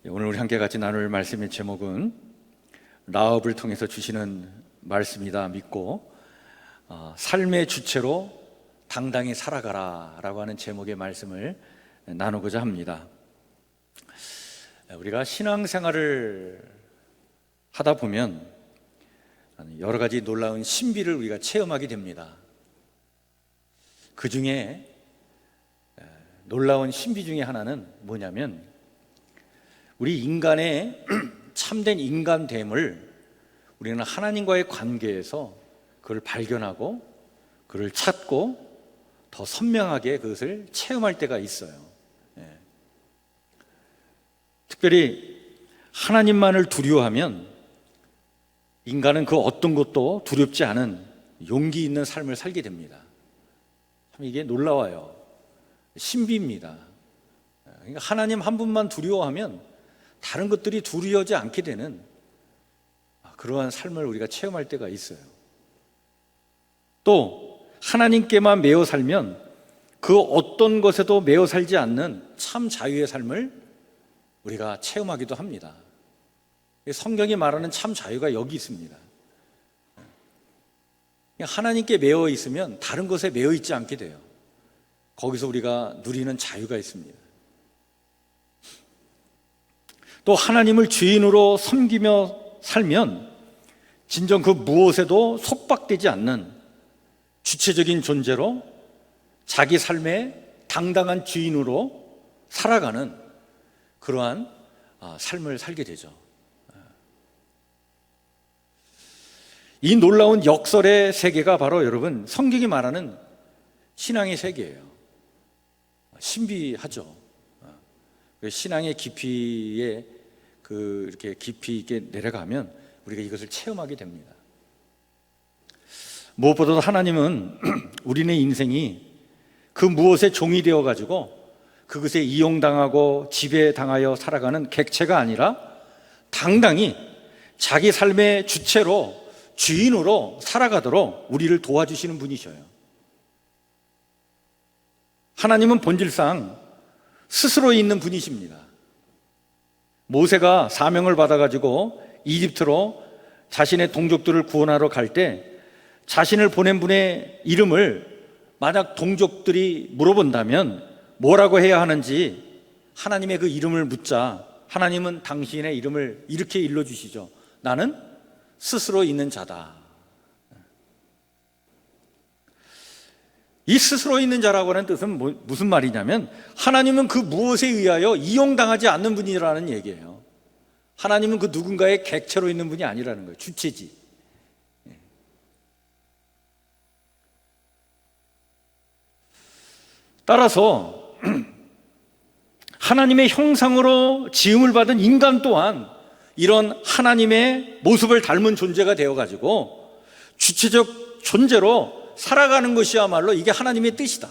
오늘 우리 함께 같이 나눌 말씀의 제목은 라합을 통해서 주시는 말씀이다 믿고 삶의 주체로 당당히 살아가라 라고 하는 제목의 말씀을 나누고자 합니다. 우리가 신앙생활을 하다 보면 여러 가지 놀라운 신비를 우리가 체험하게 됩니다. 그 중에 놀라운 신비 중에 하나는 뭐냐면 우리 인간의 참된 인간됨을 우리는 하나님과의 관계에서 그걸 발견하고 그걸 찾고 더 선명하게 그것을 체험할 때가 있어요. 특별히 하나님만을 두려워하면 인간은 그 어떤 것도 두렵지 않은 용기 있는 삶을 살게 됩니다. 참 이게 놀라워요. 신비입니다. 그러니까 하나님 한 분만 두려워하면 다른 것들이 두려워하지 않게 되는 그러한 삶을 우리가 체험할 때가 있어요. 또 하나님께만 매여 살면 그 어떤 것에도 매여 살지 않는 참 자유의 삶을 우리가 체험하기도 합니다. 성경이 말하는 참 자유가 여기 있습니다. 하나님께 매여 있으면 다른 것에 매여 있지 않게 돼요. 거기서 우리가 누리는 자유가 있습니다. 또 하나님을 주인으로 섬기며 살면 진정 그 무엇에도 속박되지 않는 주체적인 존재로 자기 삶의 당당한 주인으로 살아가는 그러한 삶을 살게 되죠. 이 놀라운 역설의 세계가 바로 여러분 성경이 말하는 신앙의 세계예요. 신비하죠. 신앙의 깊이에 이렇게 깊이 있게 내려가면 우리가 이것을 체험하게 됩니다. 무엇보다도 하나님은 우리의 인생이 그 무엇에 종이 되어 가지고 그것에 이용당하고 지배당하여 살아가는 객체가 아니라 당당히 자기 삶의 주체로 주인으로 살아가도록 우리를 도와주시는 분이셔요. 하나님은 본질상 스스로 있는 분이십니다. 모세가 사명을 받아가지고 이집트로 자신의 동족들을 구원하러 갈 때 자신을 보낸 분의 이름을 만약 동족들이 물어본다면 뭐라고 해야 하는지 하나님의 그 이름을 묻자 하나님은 당신의 이름을 이렇게 일러주시죠. 나는 스스로 있는 자다. 이 스스로 있는 자라고 하는 뜻은 무슨 말이냐면 하나님은 그 무엇에 의하여 이용당하지 않는 분이라는 얘기예요. 하나님은 그 누군가의 객체로 있는 분이 아니라는 거예요. 주체지. 따라서 하나님의 형상으로 지음을 받은 인간 또한 이런 하나님의 모습을 닮은 존재가 되어가지고 주체적 존재로 살아가는 것이야말로 이게 하나님의 뜻이다.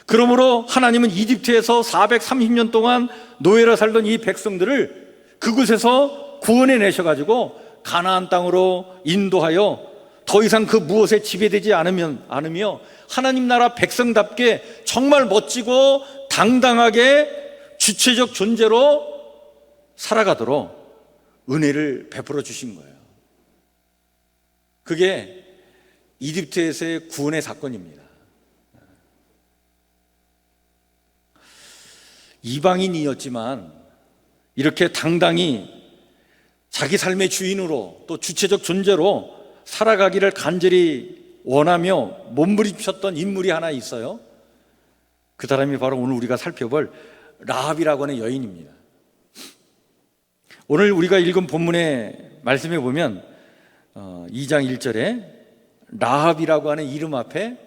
그러므로 하나님은 이집트에서 430년 동안 노예로 살던 이 백성들을 그곳에서 구원해 내셔가지고 가나안 땅으로 인도하여 더 이상 그 무엇에 지배되지 않으며 하나님 나라 백성답게 정말 멋지고 당당하게 주체적 존재로 살아가도록 은혜를 베풀어 주신 거예요. 그게 이집트에서의 구원의 사건입니다. 이방인이었지만 이렇게 당당히 자기 삶의 주인으로 또 주체적 존재로 살아가기를 간절히 원하며 몸부림쳤던 인물이 하나 있어요. 그 사람이 바로 오늘 우리가 살펴볼 라합이라고 하는 여인입니다. 오늘 우리가 읽은 본문의 말씀에 보면 2장 1절에 라합이라고 하는 이름 앞에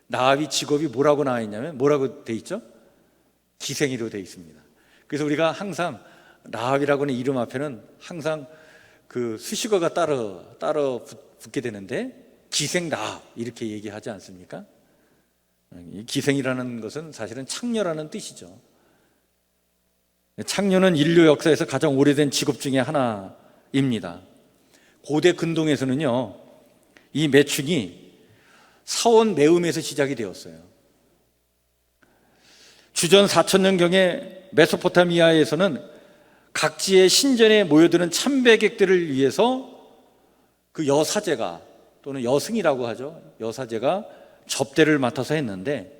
라합이 직업이 뭐라고 나와 있냐면 뭐라고 돼 있죠? 기생이로 돼 있습니다. 그래서 우리가 항상 라합이라고 하는 이름 앞에는 항상 그 수식어가 따로 붙게 되는데 기생 라합 이렇게 얘기하지 않습니까? 기생이라는 것은 사실은 창녀라는 뜻이죠. 창녀는 인류 역사에서 가장 오래된 직업 중에 하나입니다. 고대 근동에서는요, 이 매춘이 사원 매음에서 시작이 되었어요. 주전 4000년경에 메소포타미아에서는 각지의 신전에 모여드는 참배객들을 위해서 그 여사제가, 또는 여승이라고 하죠, 여사제가 접대를 맡아서 했는데,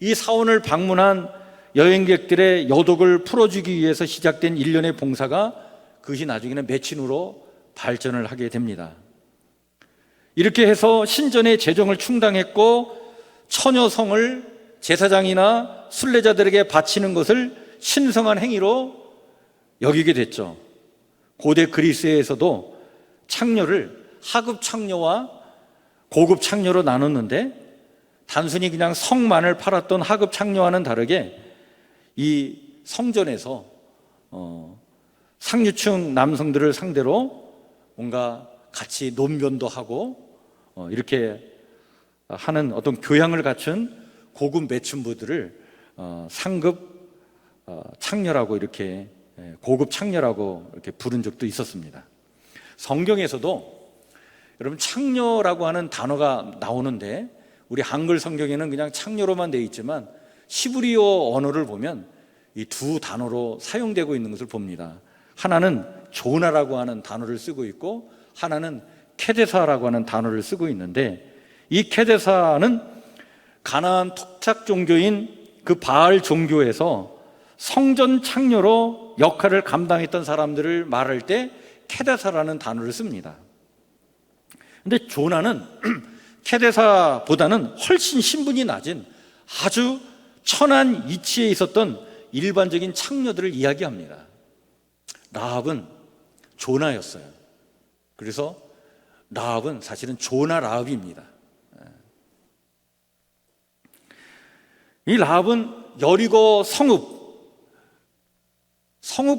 이 사원을 방문한 여행객들의 여독을 풀어주기 위해서 시작된 일련의 봉사가 그것이 나중에는 매친으로 발전을 하게 됩니다. 이렇게 해서 신전의 재정을 충당했고, 처녀성을 제사장이나 순례자들에게 바치는 것을 신성한 행위로 여기게 됐죠. 고대 그리스에서도 창녀를 하급 창녀와 고급 창녀로 나눴는데, 단순히 그냥 성만을 팔았던 하급 창녀와는 다르게 이 성전에서 상류층 남성들을 상대로 뭔가 같이 논변도 하고 이렇게 하는 어떤 교양을 갖춘 고급 매춘부들을 상급 창녀라고, 이렇게 고급 창녀라고 이렇게 부른 적도 있었습니다. 성경에서도 여러분, 창녀라고 하는 단어가 나오는데, 우리 한글 성경에는 그냥 창녀로만 되어 있지만 히브리어 언어를 보면 이 두 단어로 사용되고 있는 것을 봅니다. 하나는 조나라고 하는 단어를 쓰고 있고, 하나는 케데사라고 하는 단어를 쓰고 있는데, 이 케데사는 가나안 토착 종교인 그 바알 종교에서 성전 창녀로 역할을 감당했던 사람들을 말할 때 케데사라는 단어를 씁니다. 근데 조나는 케데사보다는 훨씬 신분이 낮은 아주 천한 이치에 있었던 일반적인 창녀들을 이야기합니다. 라합은 조나였어요. 그래서 라합은 사실은 조나 라합입니다. 이 라합은 여리고 성읍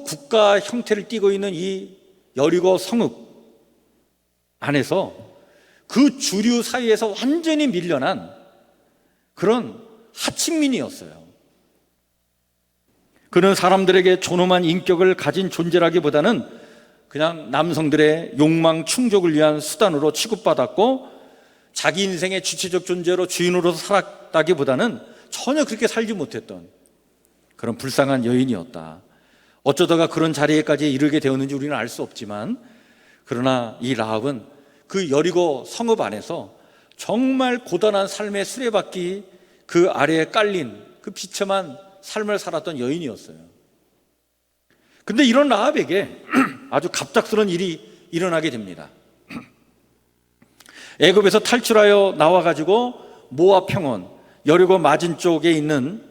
국가 형태를 띠고 있는 이 여리고 성읍 안에서 그 주류 사이에서 완전히 밀려난 그런 하층민이었어요. 그는 사람들에게 존엄한 인격을 가진 존재라기보다는 그냥 남성들의 욕망 충족을 위한 수단으로 취급받았고, 자기 인생의 주체적 존재로 주인으로서 살았다기보다는 전혀 그렇게 살지 못했던 그런 불쌍한 여인이었다. 어쩌다가 그런 자리에까지 이르게 되었는지 우리는 알 수 없지만, 그러나 이 라합은 그 여리고 성읍 안에서 정말 고단한 삶의 수레바퀴 그 아래에 깔린 그 비참한 삶을 살았던 여인이었어요. 근데 이런 라합에게 아주 갑작스러운 일이 일어나게 됩니다. 애굽에서 탈출하여 나와가지고 모압 평원, 여리고 맞은 쪽에 있는,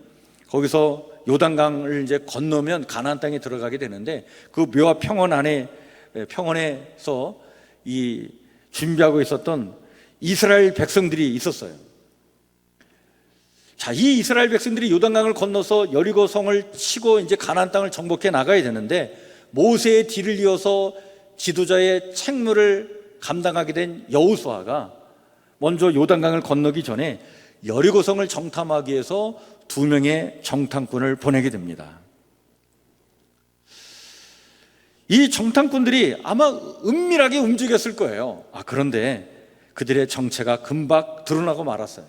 거기서 요단강을 이제 건너면 가나안 땅에 들어가게 되는데, 그 모압 평원 안에, 평원에서 이 준비하고 있었던 이스라엘 백성들이 있었어요. 자, 이 이스라엘 백성들이 요단강을 건너서 여리고 성을 치고 이제 가나안 땅을 정복해 나가야 되는데, 모세의 뒤를 이어서 지도자의 책무를 감당하게 된 여호수아가 먼저 요단강을 건너기 전에 여리고 성을 정탐하기 위해서 2명의 정탐꾼을 보내게 됩니다. 이 정탐꾼들이 아마 은밀하게 움직였을 거예요. 그런데 그들의 정체가 금방 드러나고 말았어요.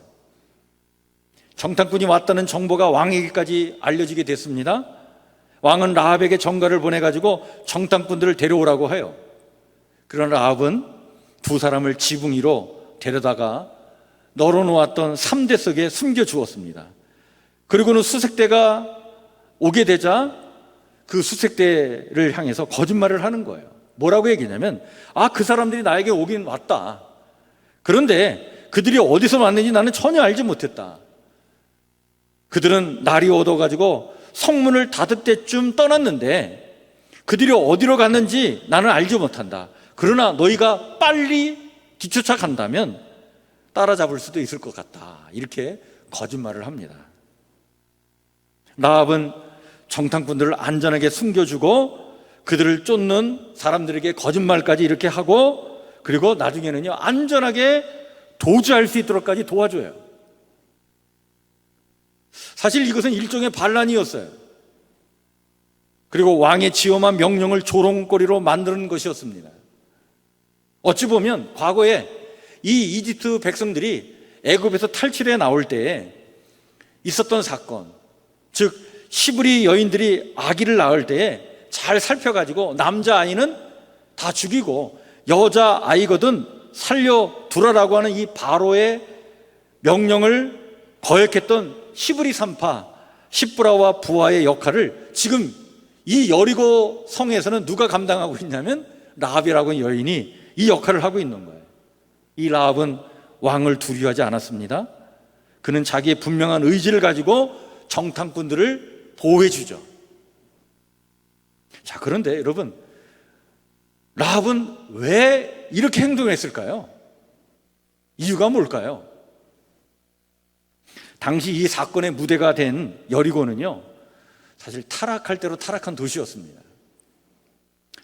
정탐꾼이 왔다는 정보가 왕에게까지 알려지게 됐습니다. 왕은 라합에게 전가를 보내가지고 정탐꾼들을 데려오라고 해요. 그러나 라합은 2 사람을 지붕 위로 데려다가 널어놓았던 삼대 속에 숨겨 주었습니다. 그리고는 수색대가 오게 되자 그 수색대를 향해서 거짓말을 하는 거예요. 뭐라고 얘기냐면, 그 사람들이 나에게 오긴 왔다. 그런데 그들이 어디서 왔는지 나는 전혀 알지 못했다. 그들은 날이 얻어가지고 성문을 닫을 때쯤 떠났는데 그들이 어디로 갔는지 나는 알지 못한다. 그러나 너희가 빨리 뒤쫓아 간다면 따라잡을 수도 있을 것 같다. 이렇게 거짓말을 합니다. 라합은 정탐꾼들을 안전하게 숨겨주고 그들을 쫓는 사람들에게 거짓말까지 이렇게 하고, 그리고 나중에는요, 안전하게 도주할 수 있도록까지 도와줘요. 사실 이것은 일종의 반란이었어요. 그리고 왕의 지엄한 명령을 조롱거리로 만드는 것이었습니다. 어찌 보면 과거에 이 이집트 백성들이 애굽에서 탈출해 나올 때에 있었던 사건, 즉 시브리 여인들이 아기를 낳을 때에 잘 살펴가지고 남자아이는 다 죽이고 여자아이거든 살려두라라고 하는 이 바로의 명령을 거역했던 시브리 산파 십브라와 부하의 역할을 지금 이 여리고 성에서는 누가 감당하고 있냐면 라합이라고 하는 여인이 이 역할을 하고 있는 거예요. 이 라합은 왕을 두려워하지 않았습니다. 그는 자기의 분명한 의지를 가지고 정탐꾼들을 보호해 주죠. 자, 그런데 여러분, 라합은 왜 이렇게 행동했을까요? 이유가 뭘까요? 당시 이 사건의 무대가 된 여리고는요, 사실 타락할 대로 타락한 도시였습니다.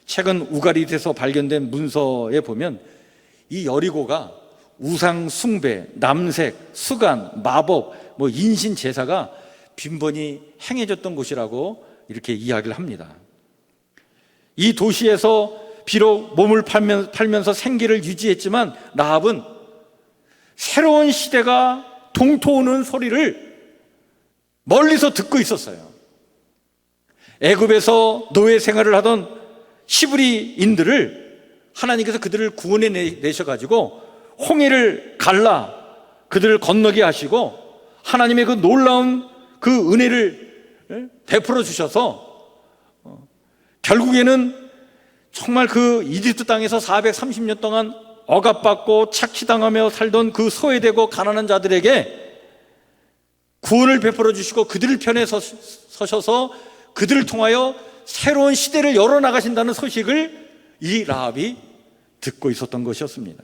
최근 우가리트에서 발견된 문서에 보면 이 여리고가 우상 숭배, 남색, 수간, 마법, 인신 제사가 빈번히 행해졌던 곳이라고 이렇게 이야기를 합니다. 이 도시에서 비록 몸을 팔면서 생계를 유지했지만 라합은 새로운 시대가 동토오는 소리를 멀리서 듣고 있었어요. 애굽에서 노예 생활을 하던 시브리인들을 하나님께서 그들을 구원해 내셔가지고 홍해를 갈라 그들을 건너게 하시고 하나님의 그 놀라운 그 은혜를 베풀어 주셔서 결국에는 정말 그 이집트 땅에서 430년 동안 억압받고 착취당하며 살던 그 소외되고 가난한 자들에게 구원을 베풀어 주시고 그들을 편에 서셔서 그들을 통하여 새로운 시대를 열어나가신다는 소식을 이 라합이 듣고 있었던 것이었습니다.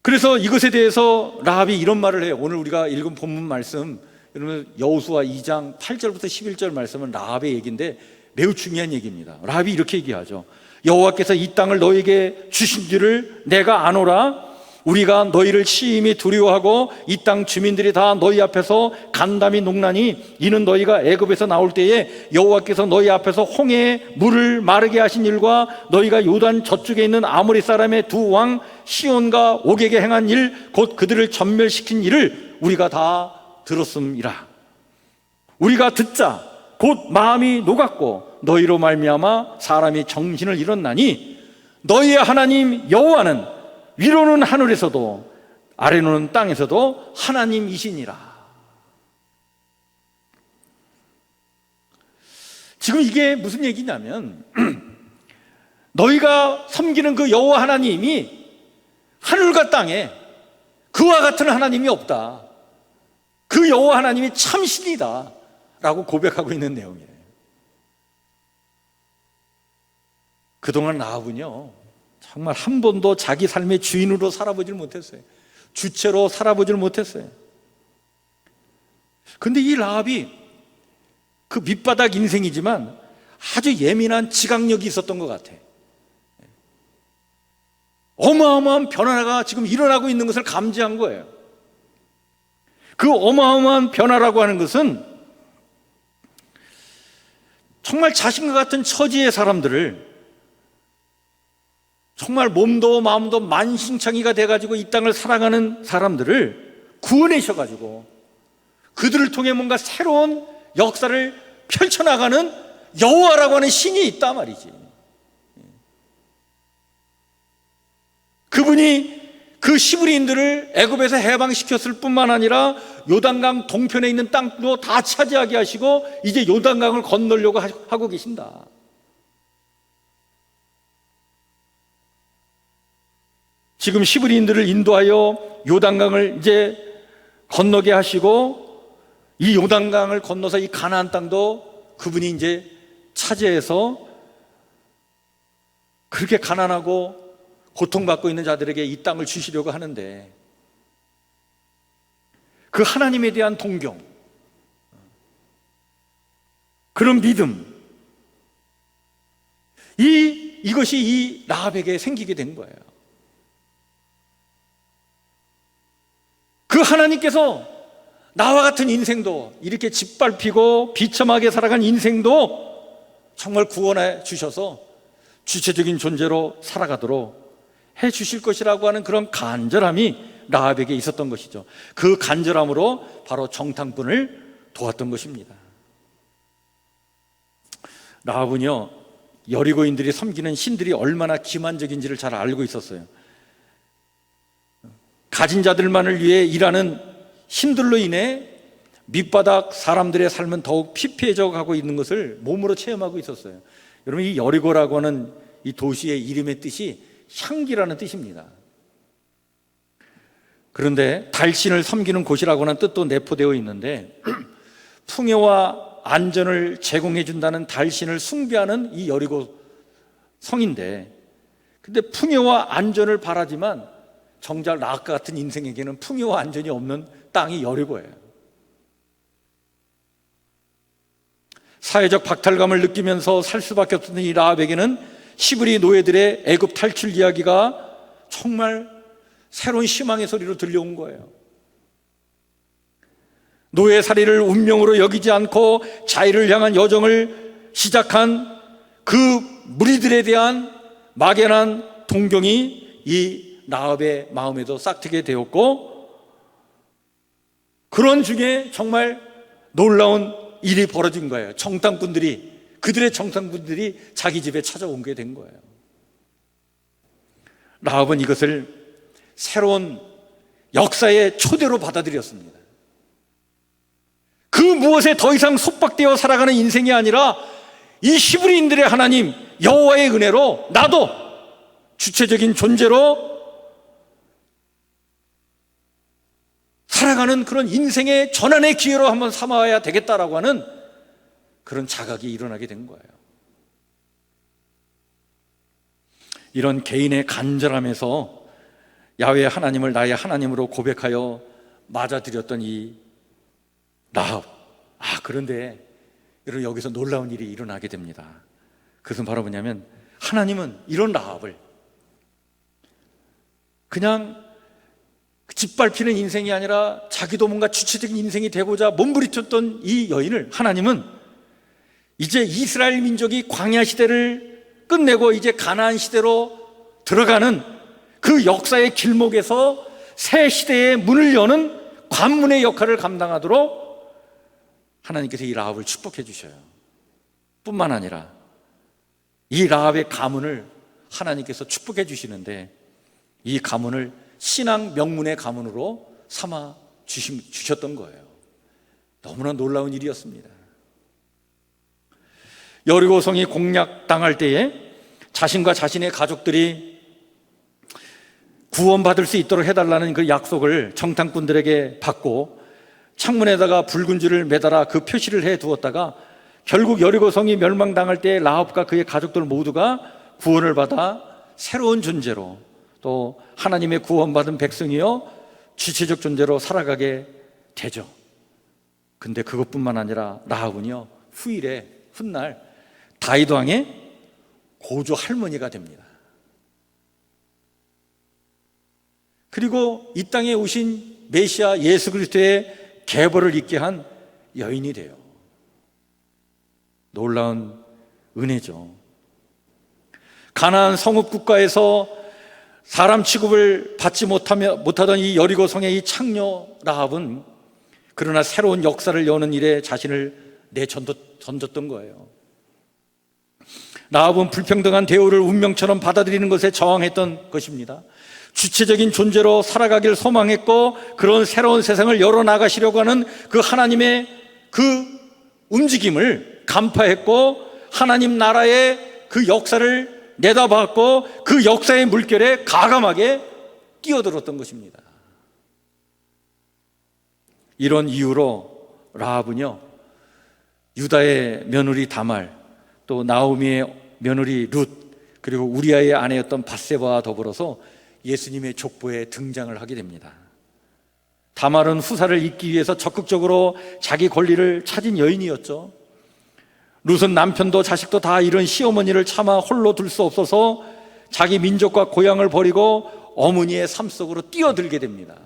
그래서 이것에 대해서 라합이 이런 말을 해요. 오늘 우리가 읽은 본문 말씀, 여러분 여호수아 2장 8절부터 11절 말씀은 라합의 얘기인데 매우 중요한 얘기입니다. 라합이 이렇게 얘기하죠. 여호와께서 이 땅을 너에게 주신 줄을 내가 아노라. 우리가 너희를 심히 두려워하고 이 땅 주민들이 다 너희 앞에서 간담이 녹나니 이는 너희가 애굽에서 나올 때에 여호와께서 너희 앞에서 홍해의 물을 마르게 하신 일과 너희가 요단 저쪽에 있는 아모리 사람의 두 왕 시온과 옥에게 행한 일 곧 그들을 전멸시킨 일을 우리가 다 들었음이라. 우리가 듣자 곧 마음이 녹았고 너희로 말미암아 사람이 정신을 잃었나니 너희의 하나님 여호와는 위로는 하늘에서도 아래로는 땅에서도 하나님이시니라. 지금 이게 무슨 얘기냐면 너희가 섬기는 그 여호와 하나님이 하늘과 땅에 그와 같은 하나님이 없다. 그 여호와 하나님이 참신이다 라고 고백하고 있는 내용이에요. 그동안 라합은요 정말 한 번도 자기 삶의 주인으로 살아보질 못했어요. 주체로 살아보질 못했어요. 근데 이 라합이 그 밑바닥 인생이지만 아주 예민한 지각력이 있었던 것 같아. 어마어마한 변화가 지금 일어나고 있는 것을 감지한 거예요. 그 어마어마한 변화라고 하는 것은 정말 자신과 같은 처지의 사람들을 정말 몸도 마음도 만신창이가 돼가지고 이 땅을 살아가는 사람들을 구원하셔가지고 그들을 통해 뭔가 새로운 역사를 펼쳐나가는 여호와라고 하는 신이 있단 말이지. 그분이 그 시브리인들을 애굽에서 해방시켰을 뿐만 아니라 요단강 동편에 있는 땅도 다 차지하게 하시고 이제 요단강을 건너려고 하고 계신다. 지금 시브리인들을 인도하여 요단강을 이제 건너게 하시고 이 요단강을 건너서 이 가나안 땅도 그분이 이제 차지해서 그렇게 가난하고 고통받고 있는 자들에게 이 땅을 주시려고 하는데 그 하나님에 대한 동경, 그런 믿음, 이것이 이 라합에게 생기게 된 거예요. 그 하나님께서 나와 같은 인생도 이렇게 짓밟히고 비참하게 살아간 인생도 정말 구원해 주셔서 주체적인 존재로 살아가도록 해 주실 것이라고 하는 그런 간절함이 라합에게 있었던 것이죠. 그 간절함으로 바로 정탐꾼을 도왔던 것입니다. 라합은요, 여리고인들이 섬기는 신들이 얼마나 기만적인지를 잘 알고 있었어요. 가진 자들만을 위해 일하는 신들로 인해 밑바닥 사람들의 삶은 더욱 피폐해져 가고 있는 것을 몸으로 체험하고 있었어요. 여러분, 이 여리고라고 하는 이 도시의 이름의 뜻이 향기라는 뜻입니다. 그런데 달신을 섬기는 곳이라고 하는 뜻도 내포되어 있는데 풍요와 안전을 제공해 준다는 달신을 숭배하는 이 여리고 성인데, 근데 풍요와 안전을 바라지만 정작 라합과 같은 인생에게는 풍요와 안전이 없는 땅이 여리고예요. 사회적 박탈감을 느끼면서 살 수밖에 없었던 이 라합에게는 히브리 노예들의 애굽 탈출 이야기가 정말 새로운 희망의 소리로 들려온 거예요. 노예살이를 운명으로 여기지 않고 자유를 향한 여정을 시작한 그 무리들에 대한 막연한 동경이 이 라합의 마음에도 싹트게 되었고, 그런 중에 정말 놀라운 일이 벌어진 거예요. 그들의 정탐꾼들이 자기 집에 찾아온 게 된 거예요. 라합은 이것을 새로운 역사의 초대로 받아들였습니다. 그 무엇에 더 이상 속박되어 살아가는 인생이 아니라 이 히브리인들의 하나님 여호와의 은혜로 나도 주체적인 존재로 살아가는 그런 인생의 전환의 기회로 한번 삼아야 되겠다라고 하는 그런 자각이 일어나게 된 거예요. 이런 개인의 간절함에서 야훼 하나님을 나의 하나님으로 고백하여 맞아들였던 이 라합. 그런데 여러분, 여기서 놀라운 일이 일어나게 됩니다. 그것은 바로 뭐냐면, 하나님은 이런 라합을 그냥 짓밟히는 인생이 아니라 자기도 뭔가 주체적인 인생이 되고자 몸부림쳤던 이 여인을 하나님은 이제 이스라엘 민족이 광야 시대를 끝내고 이제 가나안 시대로 들어가는 그 역사의 길목에서 새 시대의 문을 여는 관문의 역할을 감당하도록 하나님께서 이 라합을 축복해 주셔요. 뿐만 아니라 이 라합의 가문을 하나님께서 축복해 주시는데, 이 가문을 신앙 명문의 가문으로 삼아 주셨던 거예요. 너무나 놀라운 일이었습니다. 여리고성이 공략당할 때에 자신과 자신의 가족들이 구원받을 수 있도록 해달라는 그 약속을 정탐꾼들에게 받고 창문에다가 붉은 줄을 매달아 그 표시를 해두었다가 결국 여리고성이 멸망당할 때 라합과 그의 가족들 모두가 구원을 받아 새로운 존재로, 또 하나님의 구원받은 백성이요 주체적 존재로 살아가게 되죠. 근데 그것뿐만 아니라 라합은요, 훗날 다윗 왕의 고조 할머니가 됩니다. 그리고 이 땅에 오신 메시아 예수 그리스도의 계보를 잇게 한 여인이 돼요. 놀라운 은혜죠. 가나안 성읍 국가에서 사람 취급을 받지 못하던 이 여리고 성의 이 창녀 라합은 그러나 새로운 역사를 여는 일에 자신을 내던졌던 거예요. 라합은 불평등한 대우를 운명처럼 받아들이는 것에 저항했던 것입니다. 주체적인 존재로 살아가길 소망했고, 그런 새로운 세상을 열어나가시려고 하는 그 하나님의 그 움직임을 간파했고, 하나님 나라의 그 역사를 내다봤고, 그 역사의 물결에 가감하게 뛰어들었던 것입니다. 이런 이유로 라합은요, 유다의 며느리 다말, 또 나오미의 며느리 룻, 그리고 우리아의 아내였던 밧세바와 더불어서 예수님의 족보에 등장을 하게 됩니다. 다말은 후사를 잇기 위해서 적극적으로 자기 권리를 찾은 여인이었죠. 룻은 남편도 자식도 다 잃은 시어머니를 차마 홀로 둘 수 없어서 자기 민족과 고향을 버리고 어머니의 삶 속으로 뛰어들게 됩니다.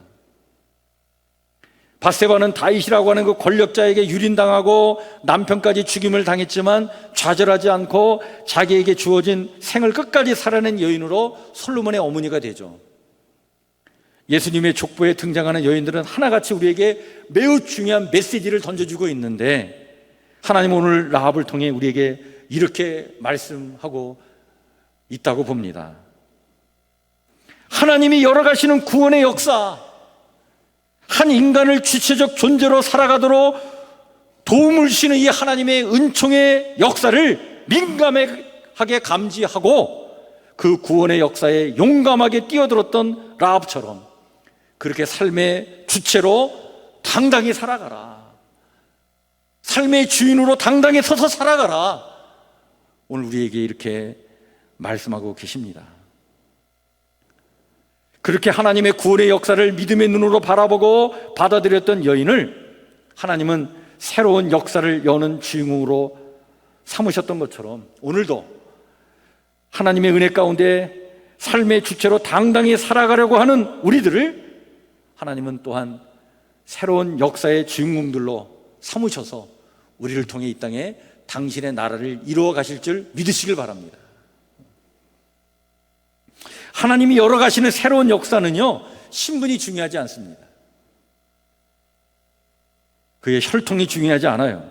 밧세바는 다윗이라고 하는 그 권력자에게 유린당하고 남편까지 죽임을 당했지만 좌절하지 않고 자기에게 주어진 생을 끝까지 살아낸 여인으로 솔로몬의 어머니가 되죠. 예수님의 족보에 등장하는 여인들은 하나같이 우리에게 매우 중요한 메시지를 던져주고 있는데, 하나님은 오늘 라합을 통해 우리에게 이렇게 말씀하고 있다고 봅니다. 하나님이 열어가시는 구원의 역사, 한 인간을 주체적 존재로 살아가도록 도움을 주시는 이 하나님의 은총의 역사를 민감하게 감지하고 그 구원의 역사에 용감하게 뛰어들었던 라합처럼 그렇게 삶의 주체로 당당히 살아가라, 삶의 주인으로 당당히 서서 살아가라, 오늘 우리에게 이렇게 말씀하고 계십니다. 그렇게 하나님의 구원의 역사를 믿음의 눈으로 바라보고 받아들였던 여인을 하나님은 새로운 역사를 여는 주인공으로 삼으셨던 것처럼 오늘도 하나님의 은혜 가운데 삶의 주체로 당당히 살아가려고 하는 우리들을 하나님은 또한 새로운 역사의 주인공들로 삼으셔서 우리를 통해 이 땅에 당신의 나라를 이루어 가실 줄 믿으시길 바랍니다. 하나님이 열어가시는 새로운 역사는요, 신분이 중요하지 않습니다. 그의 혈통이 중요하지 않아요.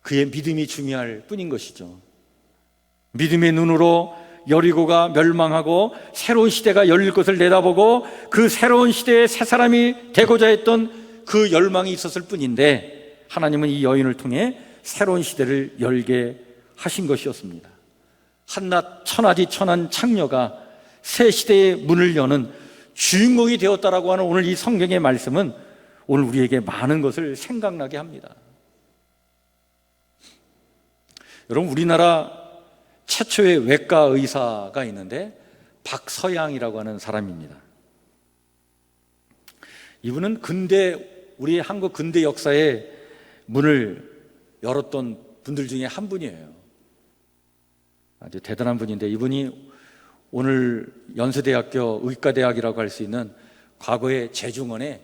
그의 믿음이 중요할 뿐인 것이죠. 믿음의 눈으로 여리고가 멸망하고 새로운 시대가 열릴 것을 내다보고 그 새로운 시대의 새 사람이 되고자 했던 그 열망이 있었을 뿐인데, 하나님은 이 여인을 통해 새로운 시대를 열게 하신 것이었습니다. 한낱 천하디 천한 창녀가 새 시대의 문을 여는 주인공이 되었다라고 하는 오늘 이 성경의 말씀은 오늘 우리에게 많은 것을 생각나게 합니다. 여러분, 우리나라 최초의 외과 의사가 있는데 박서양이라고 하는 사람입니다. 이분은 우리 한국 근대 역사의 문을 열었던 분들 중에 한 분이에요. 아주 대단한 분인데, 이분이 오늘 연세대학교 의과대학이라고 할 수 있는 과거의 재중원의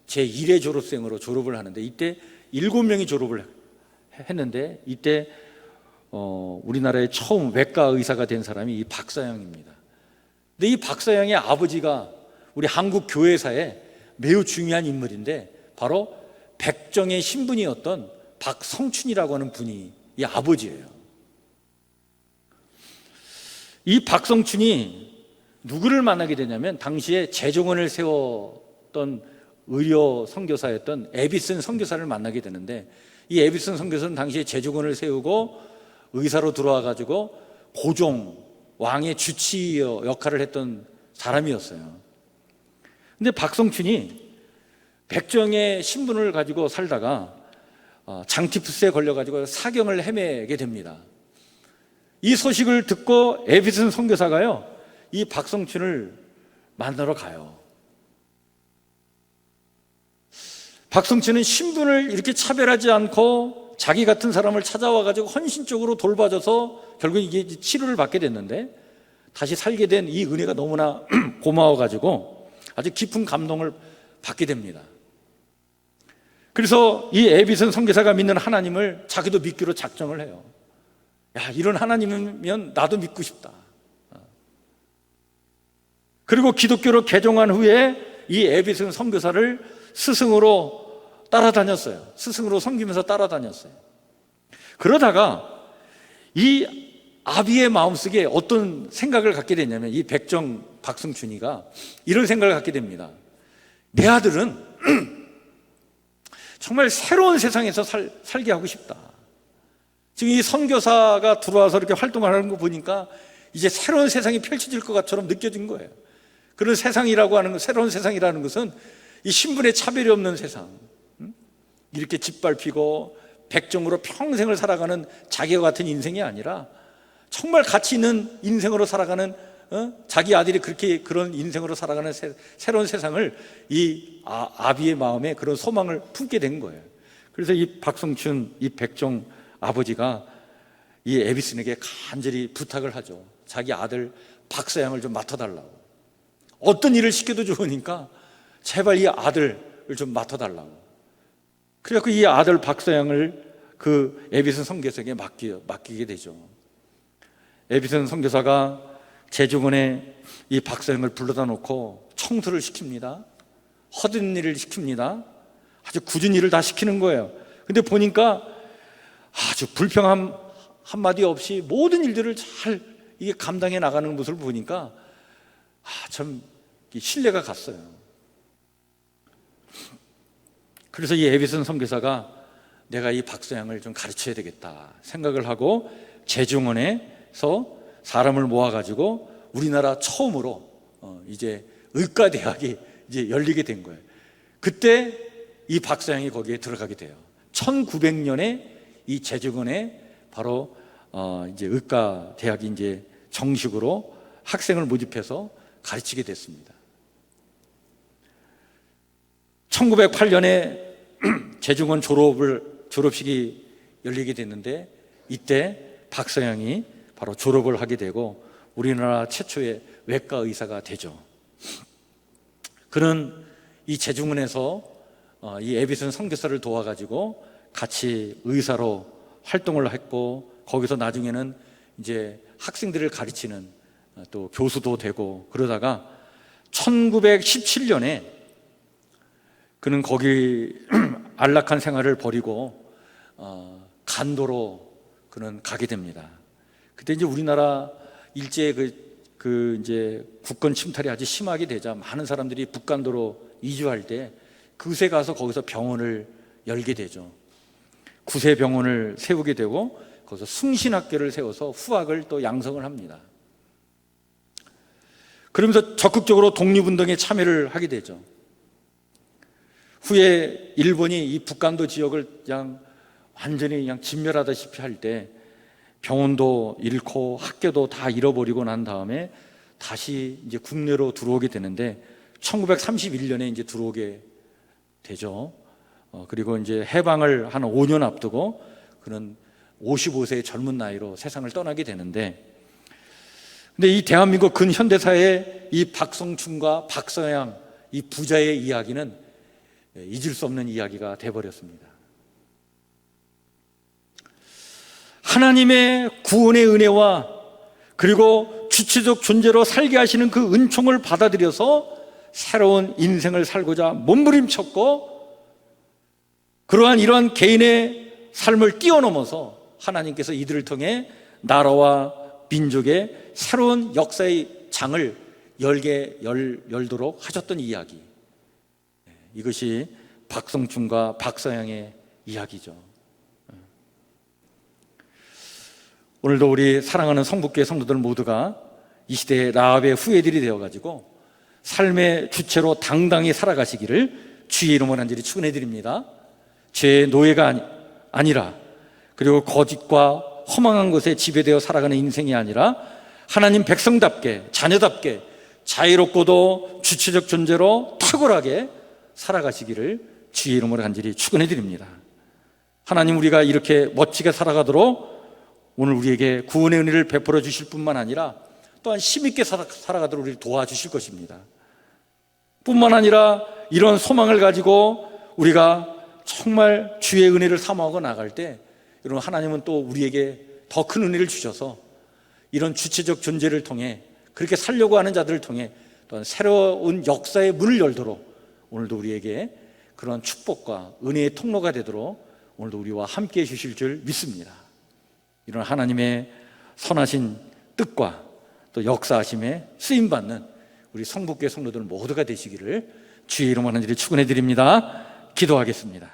제1회 졸업생으로 졸업을 하는데, 이때 7명이 졸업을 했는데, 이때 우리나라의 처음 외과 의사가 된 사람이 이 박서양입니다. 근데 이 박서양의 아버지가 우리 한국 교회사에 매우 중요한 인물인데, 바로 백정의 신분이었던 박성춘이라고 하는 분이 이 아버지예요. 이 박성춘이 누구를 만나게 되냐면, 당시에 재종원을 세웠던 의료 선교사였던 에비슨 선교사를 만나게 되는데, 이 에비슨 선교사는 당시에 재종원을 세우고 의사로 들어와 가지고 고종 왕의 주치 역할을 했던 사람이었어요. 근데 박성춘이 백정의 신분을 가지고 살다가 장티푸스에 걸려가지고 사경을 헤매게 됩니다. 이 소식을 듣고 에비슨 선교사가요, 이 박성춘을 만나러 가요. 박성춘은 신분을 이렇게 차별하지 않고 자기 같은 사람을 찾아와가지고 헌신적으로 돌봐줘서 결국 이게 치료를 받게 됐는데, 다시 살게 된 이 은혜가 너무나 고마워가지고 아주 깊은 감동을 받게 됩니다. 그래서 이 에비슨 선교사가 믿는 하나님을 자기도 믿기로 작정을 해요. 야, 이런 하나님이면 나도 믿고 싶다. 그리고 기독교로 개종한 후에 이 에비슨 선교사를 스승으로 따라다녔어요. 스승으로 섬기면서 따라다녔어요. 그러다가 이 아비의 마음속에 어떤 생각을 갖게 됐냐면, 이 백정 박승춘이가 이런 생각을 갖게 됩니다. 내 아들은 정말 새로운 세상에서 살게 하고 싶다. 지금 이 선교사가 들어와서 이렇게 활동을 하는 거 보니까 이제 새로운 세상이 펼쳐질 것 같처럼 느껴진 거예요. 그런 세상이라고 하는 것, 새로운 세상이라는 것은 이 신분의 차별이 없는 세상, 이렇게 짓밟히고 백정으로 평생을 살아가는 자기와 같은 인생이 아니라 정말 가치 있는 인생으로 살아가는, 자기 아들이 그런 인생으로 살아가는 새로운 세상을 이 아비의 마음에 그런 소망을 품게 된 거예요. 그래서 이 박성춘, 이 백정 아버지가 이 에비슨에게 간절히 부탁을 하죠. 자기 아들 박서양을 좀 맡아달라고. 어떤 일을 시켜도 좋으니까 제발 이 아들을 좀 맡아달라고. 그래서 이 아들 박서양을 그 에비슨 선교사에게 맡기게 되죠. 에비슨 선교사가 제중원에 이 박서양을 불러다 놓고 청소를 시킵니다. 허든 일을 시킵니다. 아주 굳은 일을 다 시키는 거예요. 근데 보니까 아주 불평함 한마디 없이 모든 일들을 잘 이게 감당해 나가는 모습을 보니까 참 신뢰가 갔어요. 그래서 이 에비슨 선교사가 내가 이 박서양을 좀 가르쳐야 되겠다 생각을 하고 제중원에서 사람을 모아가지고 우리나라 처음으로 이제 의과대학이 이제 열리게 된 거예요. 그때 이 박서양이 거기에 들어가게 돼요. 1900년에 이 제중원에 바로 이제 의과대학이 이제 정식으로 학생을 모집해서 가르치게 됐습니다. 1908년에 제중원 졸업식이 열리게 됐는데 이때 박서양이 바로 졸업을 하게 되고 우리나라 최초의 외과 의사가 되죠. 그는 이 제중원에서 이 에비슨 선교사를 도와가지고 같이 의사로 활동을 했고 거기서 나중에는 이제 학생들을 가르치는 또 교수도 되고 그러다가 1917년에 그는 거기 안락한 생활을 버리고 간도로 그는 가게 됩니다. 그때 이제 우리나라 일제 그 이제 국권 침탈이 아주 심하게 되자 많은 사람들이 북간도로 이주할 때 그곳에 가서 거기서 병원을 열게 되죠. 구세병원을 세우게 되고 거기서 숭신학교를 세워서 후학을 또 양성을 합니다. 그러면서 적극적으로 독립운동에 참여를 하게 되죠. 후에 일본이 이 북간도 지역을 그냥 완전히 그냥 진멸하다시피 할 때 병원도 잃고 학교도 다 잃어버리고 난 다음에 다시 이제 국내로 들어오게 되는데 1931년에 이제 들어오게 되죠. 그리고 이제 해방을 한 5년 앞두고 그는 55세의 젊은 나이로 세상을 떠나게 되는데 근데 이 대한민국 근현대사의 이 박성춘과 박서양 이 부자의 이야기는 잊을 수 없는 이야기가 돼버렸습니다. 하나님의 구원의 은혜와 그리고 주체적 존재로 살게 하시는 그 은총을 받아들여서 새로운 인생을 살고자 몸부림쳤고 이러한 개인의 삶을 뛰어넘어서 하나님께서 이들을 통해 나라와 민족의 새로운 역사의 장을 열도록 하셨던 이야기, 이것이 박성춘과 박서양의 이야기죠. 오늘도 우리 사랑하는 성북교회 성도들 모두가 이 시대의 라합의 후예들이 되어가지고 삶의 주체로 당당히 살아가시기를 주의 이름으로 간절히 축원해 드립니다. 죄의 노예가 아니라 그리고 거짓과 허망한 것에 지배되어 살아가는 인생이 아니라 하나님 백성답게 자녀답게 자유롭고도 주체적 존재로 탁월하게 살아가시기를 주의 이름으로 간절히 축원해 드립니다. 하나님, 우리가 이렇게 멋지게 살아가도록 오늘 우리에게 구원의 은혜를 베풀어 주실 뿐만 아니라 또한 힘있게 살아가도록 우리를 도와주실 것입니다. 뿐만 아니라 이런 소망을 가지고 우리가 정말 주의 은혜를 사모하고 나갈 때 여러분, 하나님은 또 우리에게 더 큰 은혜를 주셔서 이런 주체적 존재를 통해 그렇게 살려고 하는 자들을 통해 또한 새로운 역사의 문을 열도록 오늘도 우리에게 그런 축복과 은혜의 통로가 되도록 오늘도 우리와 함께 해 주실 줄 믿습니다. 이런 하나님의 선하신 뜻과 또 역사하심에 쓰임받는 우리 성북교회 성도들 모두가 되시기를 주의 이름으로 간절히 축원해 드립니다. 기도하겠습니다.